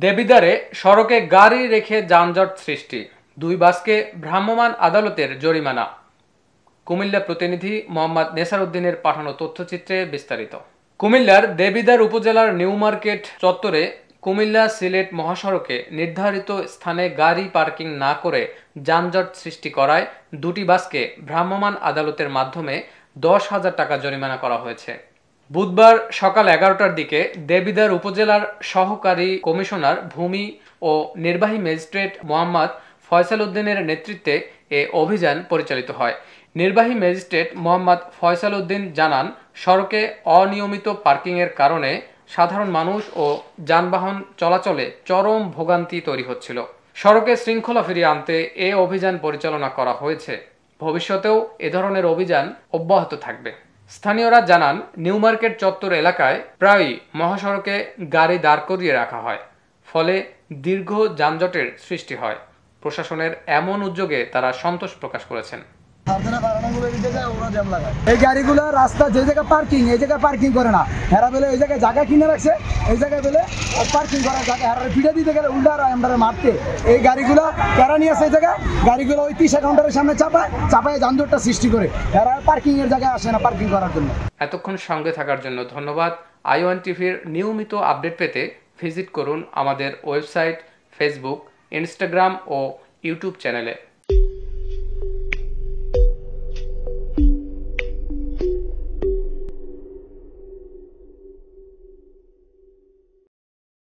দেবিদ্বারে সড়কে গাড়ি রেখে যানজট সৃষ্টি, দুই বাসকে ভ্রাম্যমাণ আদালতের জরিমানা। কুমিল্লা প্রতিনিধি মোহাম্মদ নেসার উদ্দিনের পাঠানো তথ্যচিত্রে বিস্তারিত। কুমিল্লার দেবিদ্বার উপজেলার নিউ মার্কেট চত্বরে কুমিল্লা সিলেট মহাসড়কে নির্ধারিত স্থানে গাড়ি পার্কিং না করে যানজট সৃষ্টি করায় দুটি বাসকে ভ্রাম্যমাণ আদালতের মাধ্যমে 10,000 টাকা জরিমানা করা হয়েছে। বুধবার সকাল 11টার দিকে দেবিদ্বার উপজেলার সহকারী কমিশনার ভূমি ও নির্বাহী ম্যাজিস্ট্রেট মোহাম্মদ ফয়সাল উদ্দিনের নেতৃত্বে এ অভিযান পরিচালিত হয়। নির্বাহী ম্যাজিস্ট্রেট মোহাম্মদ ফয়সাল উদ্দিন জানান, সড়কে অনিয়মিত পার্কিংয়ের কারণে সাধারণ মানুষ ও যানবাহন চলাচলে চরম ভোগান্তি তৈরি হচ্ছিল। সড়কে শৃঙ্খলা ফিরিয়ে আনতে এ অভিযান পরিচালনা করা হয়েছে। ভবিষ্যতেও এ ধরনের অভিযান অব্যাহত থাকবে। স্থানীয়রা জানান, নিউ মার্কেট চত্বর এলাকায় প্রায়ই মহাসড়কে গাড়ি দাঁড় করিয়ে রাখা হয়, ফলে দীর্ঘ যানজটের সৃষ্টি হয়। প্রশাসনের এমন উদ্যোগে তারা সন্তোষ প্রকাশ করেছেন। এই গাড়িগুলো রাস্তা যে জায়গায় পার্কিং, এই জায়গায় পার্কিং করে না, হেরা বেলে এই জায়গায় জায়গা কিনে রাখছে, এই জায়গায় বেলে পার্কিং করার জায়গা হেরা ফিরে দিতে গেলে উল্টা আমরা মারতে এই গাড়িগুলো কেরা নিয়ে আসে, এই জায়গায় গাড়িগুলো ওই 30 কাউন্টারের সামনে চাপায় যানজটটা সৃষ্টি করে, হেরা পার্কিং এর জায়গায় আসে না পার্কিং করার জন্য। এতক্ষণ সঙ্গে থাকার জন্য ধন্যবাদ। i1 টিভির নিয়মিত আপডেট পেতে ভিজিট করুন আমাদের ওয়েবসাইট, ফেসবুক, ইনস্টাগ্রাম ও ইউটিউব চ্যানেলে।